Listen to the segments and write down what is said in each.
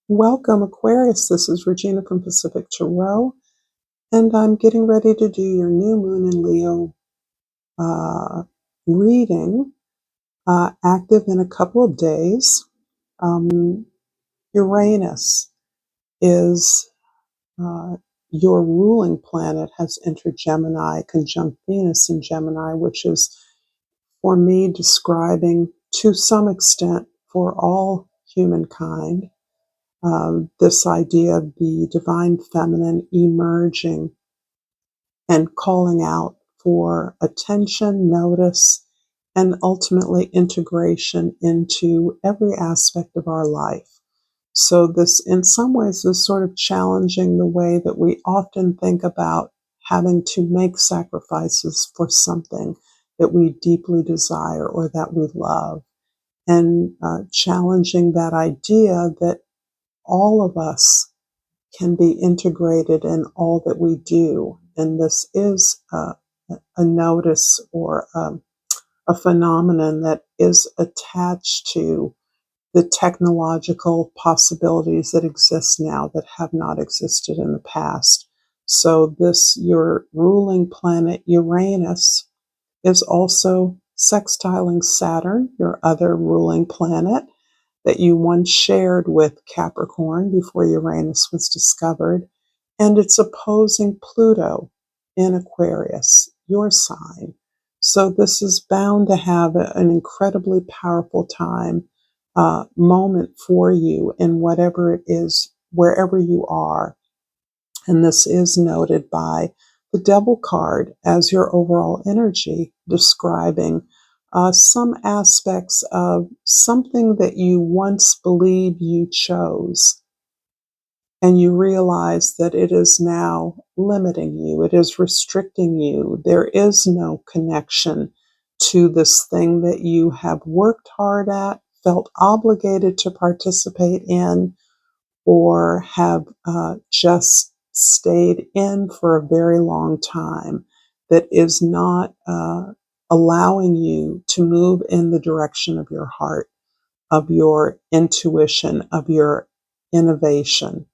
Welcome, Aquarius. This is Regina from Pacific Tarot, and I'm getting ready to do your new moon in Leo reading, active in a couple of days. Uranus is your ruling planet, has entered Gemini, conjunct Venus in Gemini, which is, for me, describing to some extent for all humankind this idea of the divine feminine emerging and calling out for attention, notice, and ultimately integration into every aspect of our life. So this, in some ways, is sort of challenging the way that we often think about having to make sacrifices for something that we deeply desire or that we love, and challenging that idea that all of us can be integrated in all that we do. And this is a notice or a phenomenon that is attached to the technological possibilities that exist now that have not existed in the past. So this, your ruling planet Uranus, is also sextiling Saturn, your other ruling planet, that you once shared with Capricorn before Uranus was discovered, and it's opposing Pluto in Aquarius, your sign. So this is bound to have an incredibly powerful moment for you in whatever it is, wherever you are. And this is noted by the Devil card as your overall energy, describing some aspects of something that you once believed you chose, and you realize that it is now limiting you, it is restricting you. There is no connection to this thing that you have worked hard at, felt obligated to participate in, or have just stayed in for a very long time, that is not allowing you to move in the direction of your heart, of your intuition, of your innovation.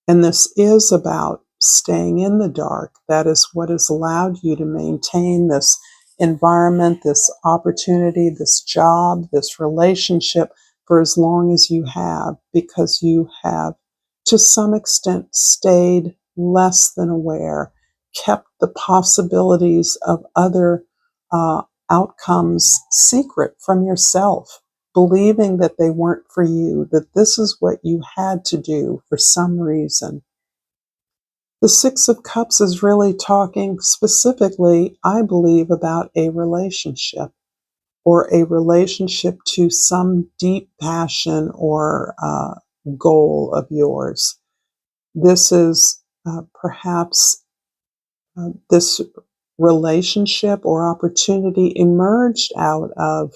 And this is about staying in the dark. That is what has allowed you to maintain this environment, this opportunity, this job, this relationship for as long as you have, because you have, to some extent, stayed less than aware, kept the possibilities of other outcomes secret from yourself, believing that they weren't for you, that this is what you had to do for some reason. The Six of Cups is really talking specifically, I believe, about a relationship, or a relationship to some deep passion or goal of yours. This is perhaps this relationship or opportunity emerged out of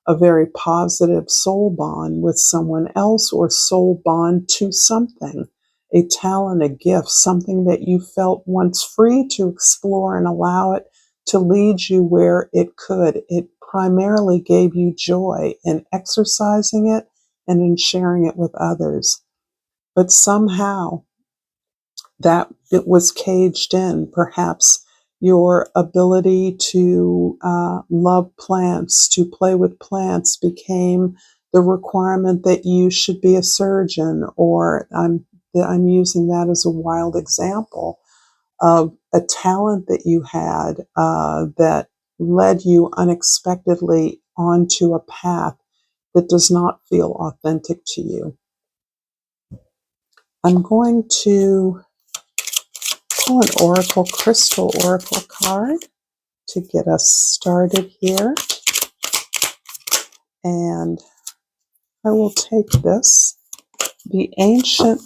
a very positive soul bond with someone else, or soul bond to something, a talent, a gift, something that you felt once free to explore and allow it to lead you where it could. It primarily gave you joy in exercising it and in sharing it with others. But somehow that it was caged in. Perhaps your ability to love plants, to play with plants, became the requirement that you should be a surgeon, or I'm using that as a wild example of a talent that you had that led you unexpectedly onto a path that does not feel authentic to you. I'm going to pull an oracle, crystal oracle card to get us started here. And I will take this, the ancient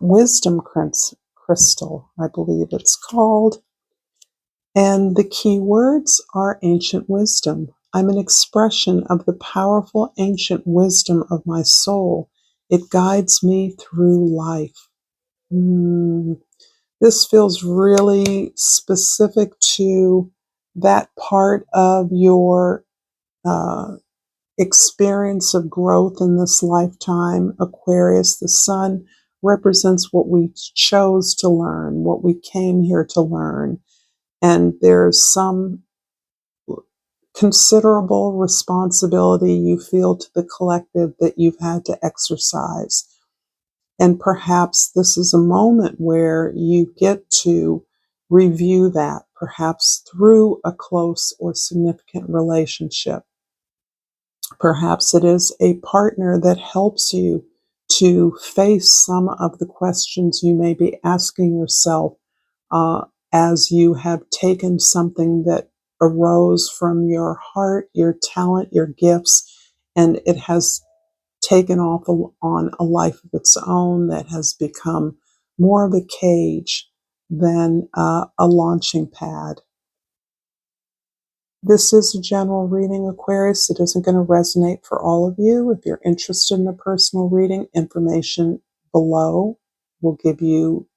wisdom crystal, I believe it's called. And the key words are ancient wisdom. I'm an expression of the powerful ancient wisdom of my soul. It guides me through life. This feels really specific to that part of your experience of growth in this lifetime. Aquarius, the sun represents what we chose to learn, what we came here to learn. And there's some considerable responsibility you feel to the collective that you've had to exercise. And perhaps this is a moment where you get to review that, perhaps through a close or significant relationship. Perhaps it is a partner that helps you to face some of the questions you may be asking yourself uh, as you have taken something that arose from your heart, your talent, your gifts, and it has taken off on a life of its own that has become more of a cage than a launching pad. This is a general reading, Aquarius. It isn't going to resonate for all of you. If you're interested in a personal reading, information below will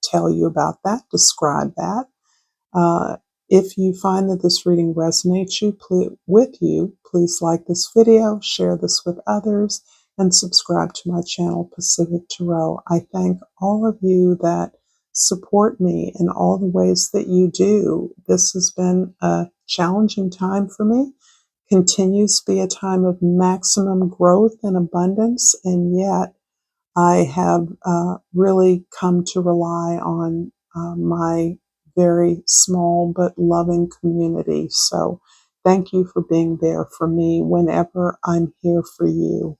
tell you about that, describe that. If you find that this reading resonates with you, please like this video, share this with others, and subscribe to my channel, Pacific Tarot. I thank all of you that support me in all the ways that you do. This has been a challenging time for me, continues to be a time of maximum growth and abundance, and yet I have really come to rely on my very small but loving community. So thank you for being there for me whenever I'm here for you.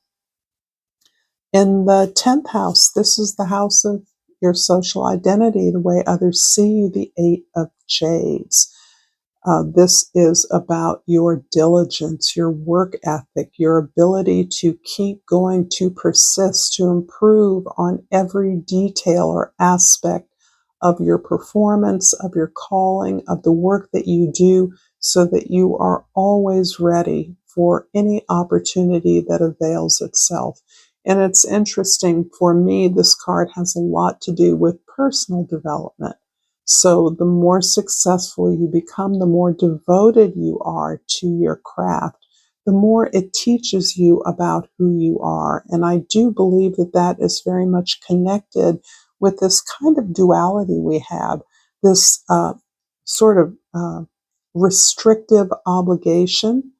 In the 10th house, this is the house of your social identity, the way others see you, the 8 of Jades. This is about your diligence, your work ethic, your ability to keep going, to persist, to improve on every detail or aspect of your performance, of your calling, of the work that you do, so that you are always ready for any opportunity that avails itself. And it's interesting, for me, this card has a lot to do with personal development. So the more successful you become, the more devoted you are to your craft, the more it teaches you about who you are. And I do believe that that is very much connected with this kind of duality we have, this sort of restrictive obligation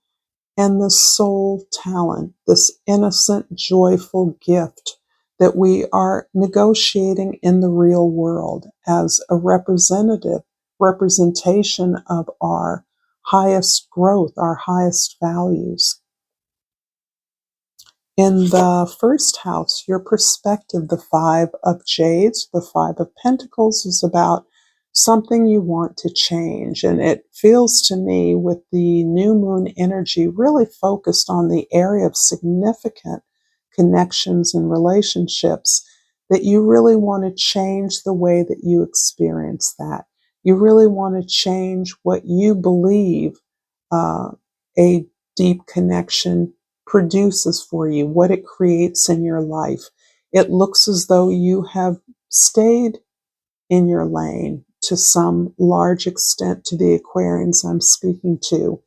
and the soul talent, this innocent, joyful gift that we are negotiating in the real world as a representation of our highest growth, our highest values. In the first house, your perspective, the 5 of Jades, the 5 of Pentacles, is about something you want to change. And it feels to me, with the new moon energy really focused on the area of significant connections and relationships, that you really want to change the way that you experience that. You really want to change what you believe a deep connection produces for you, what it creates in your life. It looks as though you have stayed in your lane to some large extent, to the Aquarians I'm speaking to,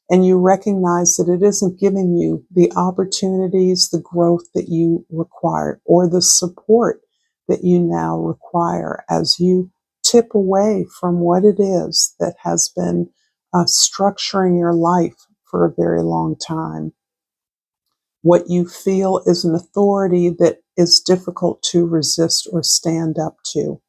and you recognize that it isn't giving you the opportunities, the growth that you require, or the support that you now require as you tip away from what it is that has been structuring your life for a very long time. What you feel is an authority that is difficult to resist or stand up to.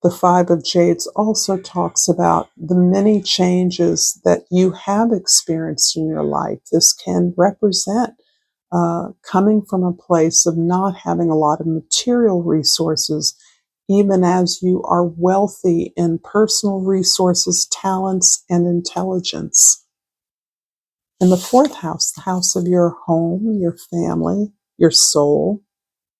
The 5 of Jades also talks about the many changes that you have experienced in your life. This can represent coming from a place of not having a lot of material resources, even as you are wealthy in personal resources, talents, and intelligence. In the 4th house, the house of your home, your family, your soul,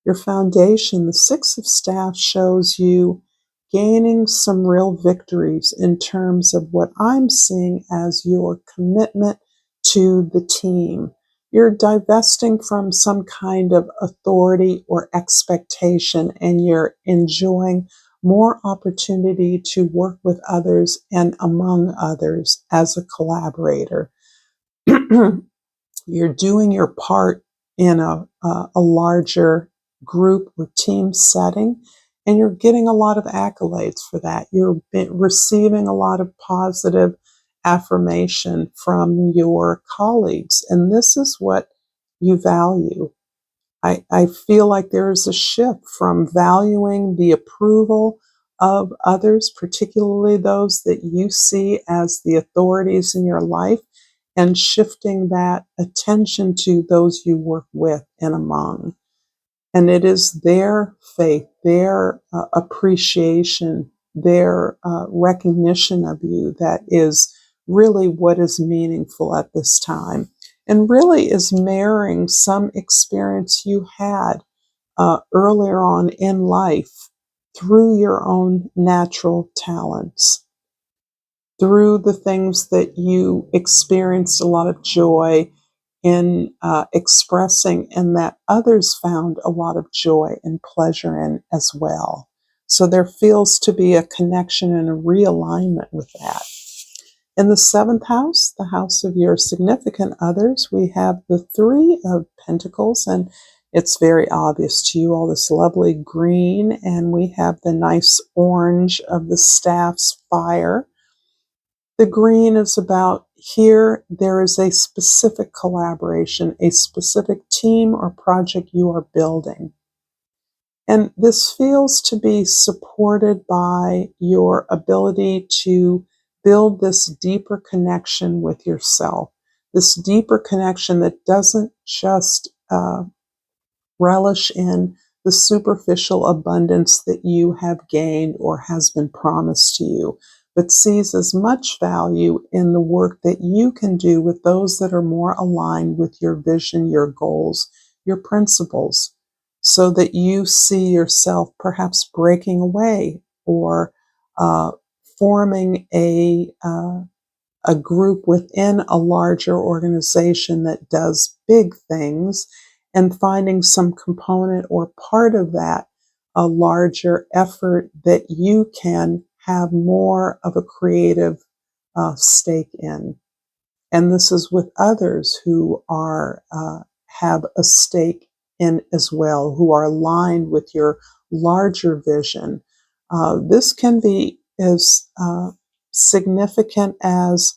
your foundation, the 6 of Staffs shows you gaining some real victories in terms of what I'm seeing as your commitment to the team. You're divesting from some kind of authority or expectation, and you're enjoying more opportunity to work with others and among others as a collaborator. You're doing your part in a larger group or team setting, and you're getting a lot of accolades for that. You're receiving a lot of positive affirmation from your colleagues, and this is what you value. I feel like there is a shift from valuing the approval of others, particularly those that you see as the authorities in your life, and shifting that attention to those you work with and among. And it is their faith, their appreciation, their recognition of you that is really what is meaningful at this time, and really is mirroring some experience you had earlier on in life through your own natural talents, through the things that you experienced a lot of joy in expressing, and that others found a lot of joy and pleasure in as well. So there feels to be a connection and a realignment with that. In the seventh house, the house of your significant others, we have the Three of Pentacles, and it's very obvious to you, all this lovely green, and we have the nice orange of the staff's fire. The green is about here, there is a specific collaboration, a specific team or project you are building. And this feels to be supported by your ability to build this deeper connection with yourself, this deeper connection that doesn't just relish in the superficial abundance that you have gained or has been promised to you, but sees as much value in the work that you can do with those that are more aligned with your vision, your goals, your principles, so that you see yourself perhaps breaking away or forming a group within a larger organization that does big things, and finding some component or part of that, a larger effort that you can have more of a creative stake in. And this is with others who are have a stake in as well, who are aligned with your larger vision. This can be as significant as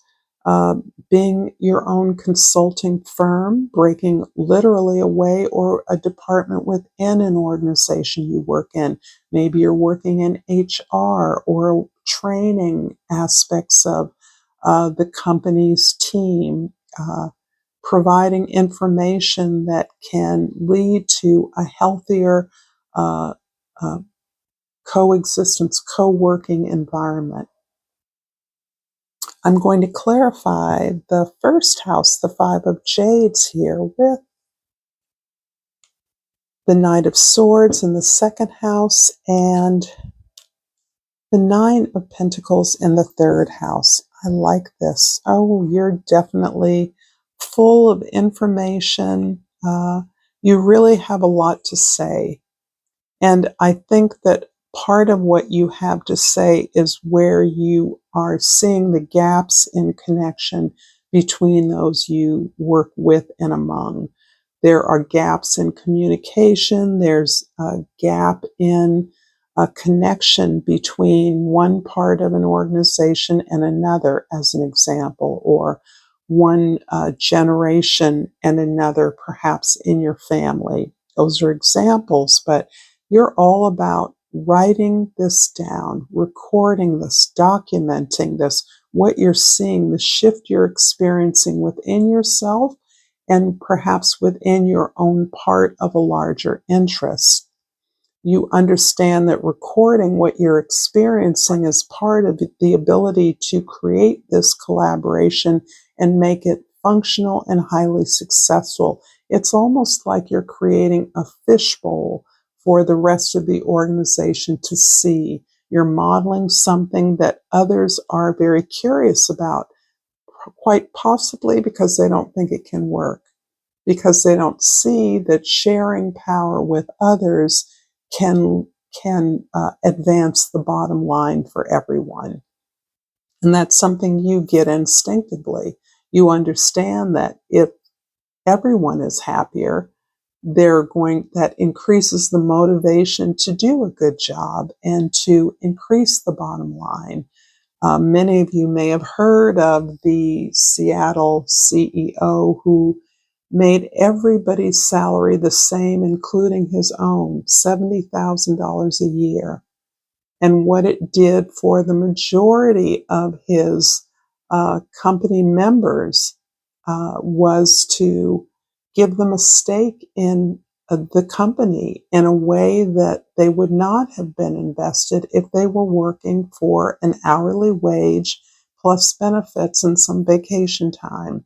being your own consulting firm, breaking literally away, or a department within an organization you work in. Maybe you're working in HR or training aspects of the company's team, providing information that can lead to a healthier uh, uh, coexistence, co-working environment. I'm going to clarify the first house, the Five of Jades here, with the Knight of Swords in the second house, and the Nine of Pentacles in the third house. I like this. Oh, you're definitely full of information. You really have a lot to say. And I think that part of what you have to say is where you are seeing the gaps in connection between those you work with and among. There are gaps in communication. There's a gap in a connection between one part of an organization and another, as an example, or one generation and another, perhaps in your family. Those are examples, but you're all about writing this down, recording this, documenting this, what you're seeing, the shift you're experiencing within yourself, and perhaps within your own part of a larger interest. You understand that recording what you're experiencing is part of the ability to create this collaboration and make it functional and highly successful. It's almost like you're creating a fishbowl for the rest of the organization to see. You're modeling something that others are very curious about, quite possibly because they don't think it can work, because they don't see that sharing power with others can advance the bottom line for everyone. And that's something you get instinctively. You understand that if everyone is happier. That increases the motivation to do a good job and to increase the bottom line. Many of you may have heard of the Seattle CEO who made everybody's salary the same, including his own, $70,000 a year. And what it did for the majority of his company members was to give them a stake in the company in a way that they would not have been invested if they were working for an hourly wage plus benefits and some vacation time.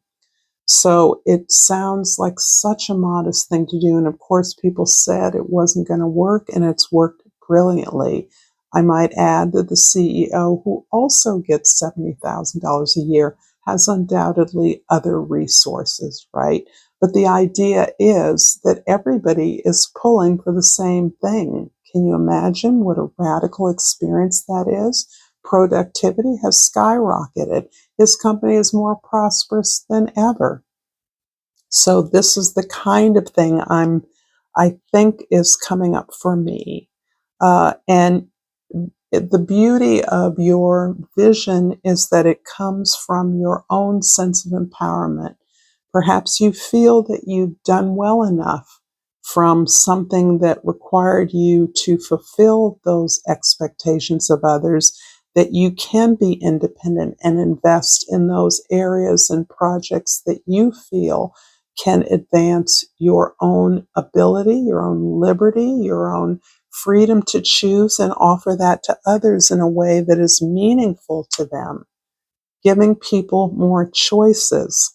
So it sounds like such a modest thing to do. And of course, people said it wasn't going to work, and it's worked brilliantly. I might add that the CEO, who also gets $70,000 a year, has undoubtedly other resources, right? But the idea is that everybody is pulling for the same thing. Can you imagine what a radical experience that is? Productivity has skyrocketed. His company is more prosperous than ever. So this is the kind of thing I think is coming up for me. And the beauty of your vision is that it comes from your own sense of empowerment. Perhaps you feel that you've done well enough from something that required you to fulfill those expectations of others that you can be independent and invest in those areas and projects that you feel can advance your own ability, your own liberty, your own freedom to choose, and offer that to others in a way that is meaningful to them. Giving people more choices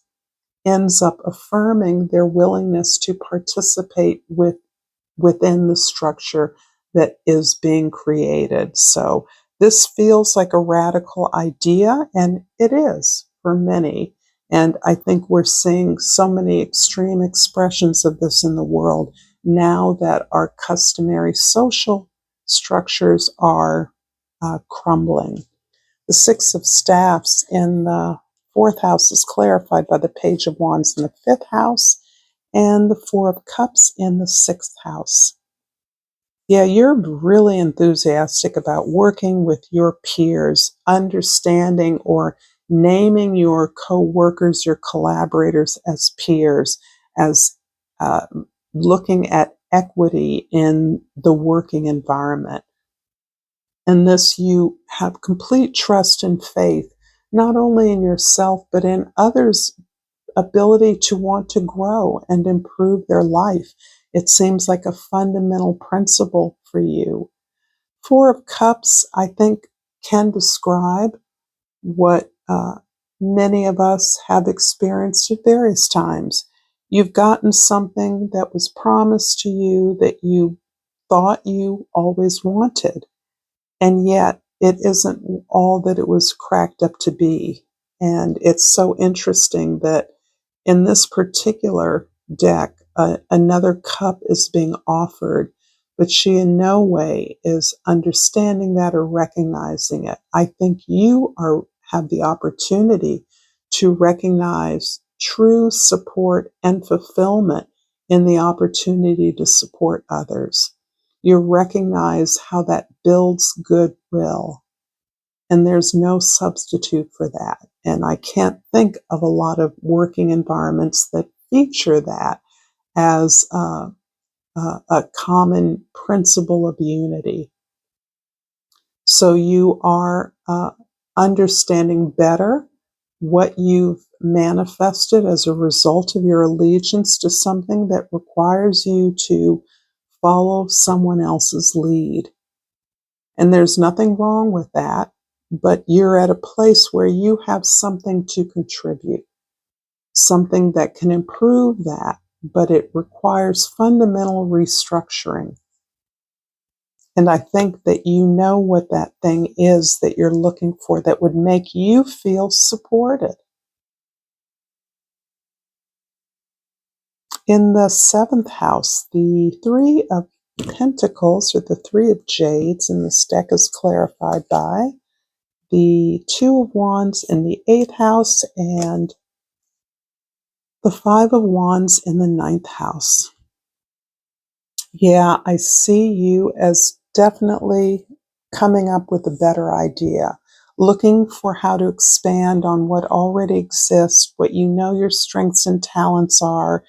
ends up affirming their willingness to participate within the structure that is being created. So this feels like a radical idea, and it is for many. And I think we're seeing so many extreme expressions of this in the world now that our customary social structures are crumbling. The Six of Staffs in the fourth house is clarified by the Page of Wands in the fifth house and the Four of Cups in the sixth house. Yeah, you're really enthusiastic about working with your peers, understanding or naming your co-workers, your collaborators as peers, as uh, looking at equity in the working environment. In this, you have complete trust and faith, not only in yourself, but in others' ability to want to grow and improve their life. It seems like a fundamental principle for you. Four of Cups, I think, can describe what many of us have experienced at various times. You've gotten something that was promised to you that you thought you always wanted, and yet it isn't all that it was cracked up to be. And it's so interesting that in this particular deck, another cup is being offered, but she in no way is understanding that or recognizing it. I think you have the opportunity to recognize true support and fulfillment in the opportunity to support others. You recognize how that builds goodwill, and there's no substitute for that. And I can't think of a lot of working environments that feature that as a common principle of unity. So you are understanding better what you've manifested as a result of your allegiance to something that requires you to follow someone else's lead. And there's nothing wrong with that, but you're at a place where you have something to contribute, something that can improve that, but it requires fundamental restructuring. And I think that you know what that thing is that you're looking for that would make you feel supported. In the seventh house, the Three of Pentacles, or the Three of Jades, in this deck is clarified by the Two of Wands in the eighth house and The Five of Wands in the ninth house. Yeah, I see you as definitely coming up with a better idea, looking for how to expand on what already exists, what you know your strengths and talents are,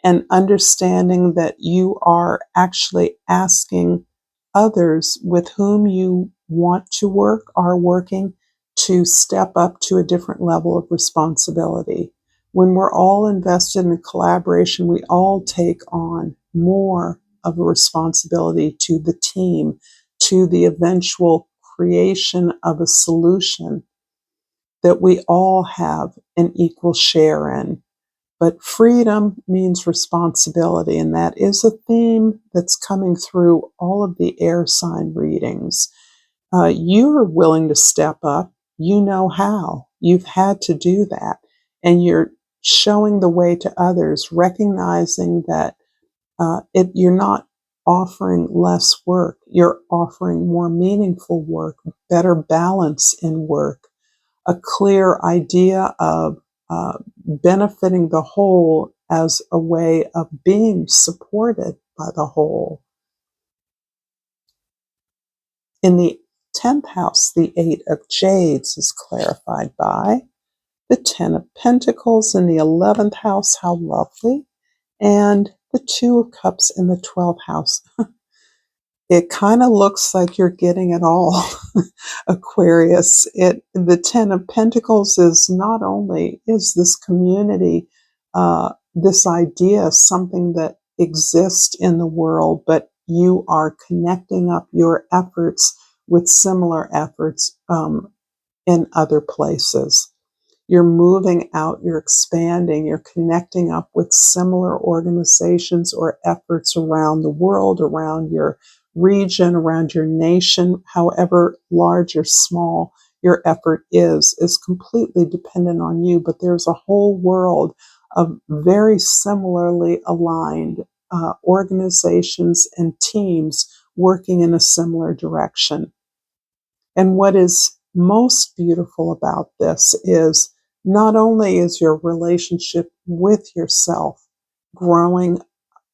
and understanding that you are actually asking others with whom you want to work, are working, to step up to a different level of responsibility. When we're all invested in collaboration, we all take on more of a responsibility to the team, to the eventual creation of a solution that we all have an equal share in. But freedom means responsibility, and that is a theme that's coming through all of the air sign readings. You're willing to step up. You know how. You've had to do that. And you're showing the way to others, recognizing that you're not offering less work. You're offering more meaningful work, better balance in work, a clear idea of benefiting the whole as a way of being supported by the whole. In the 10th house, the Eight of Jades is clarified by the 10 of Pentacles in the 11th house. How lovely. And the Two of Cups in the 12th house. It kind of looks like you're getting it all, Aquarius. The Ten of Pentacles is not only is this community, this idea, something that exists in the world, but you are connecting up your efforts with similar efforts in other places. You're moving out, you're expanding, you're connecting up with similar organizations or efforts around the world, around your region, around your nation, however large or small your effort is completely dependent on you. But there's a whole world of very similarly aligned organizations and teams working in a similar direction. And what is most beautiful about this is not only is your relationship with yourself growing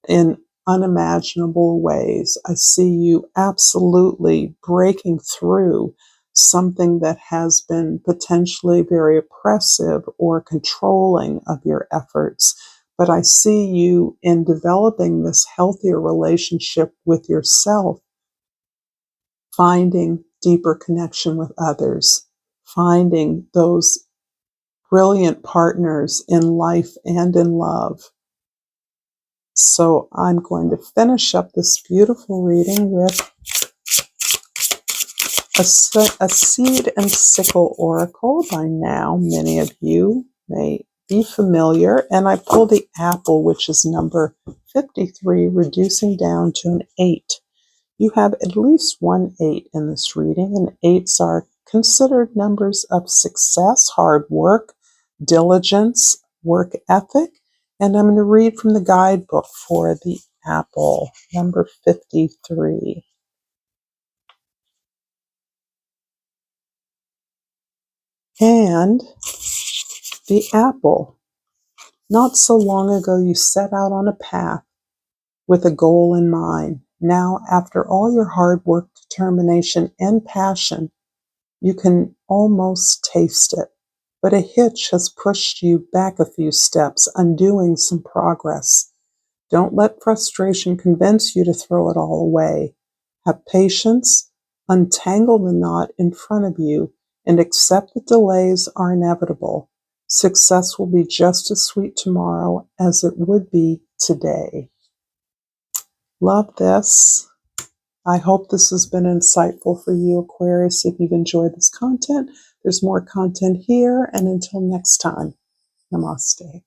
in unimaginable ways, I see you absolutely breaking through something that has been potentially very oppressive or controlling of your efforts. But I see you in developing this healthier relationship with yourself, finding deeper connection with others, finding those brilliant partners in life and in love. So I'm going to finish up this beautiful reading with a Seed and Sickle Oracle. By now, many of you may be familiar. And I pulled the Apple, which is number 53, reducing down to an 8. You have at least one 8 in this reading, and 8s are considered numbers of success, hard work, diligence, work ethic. And I'm going to read from the guidebook for the Apple, number 53. And the Apple. Not so long ago, you set out on a path with a goal in mind. Now, after all your hard work, determination, and passion, you can almost taste it. But a hitch has pushed you back a few steps, undoing some progress. Don't let frustration convince you to throw it all away. Have patience, untangle the knot in front of you, and accept that delays are inevitable. Success will be just as sweet tomorrow as it would be today. Love this. I hope this has been insightful for you, Aquarius. If you've enjoyed this content, there's more content here. And until next time, namaste.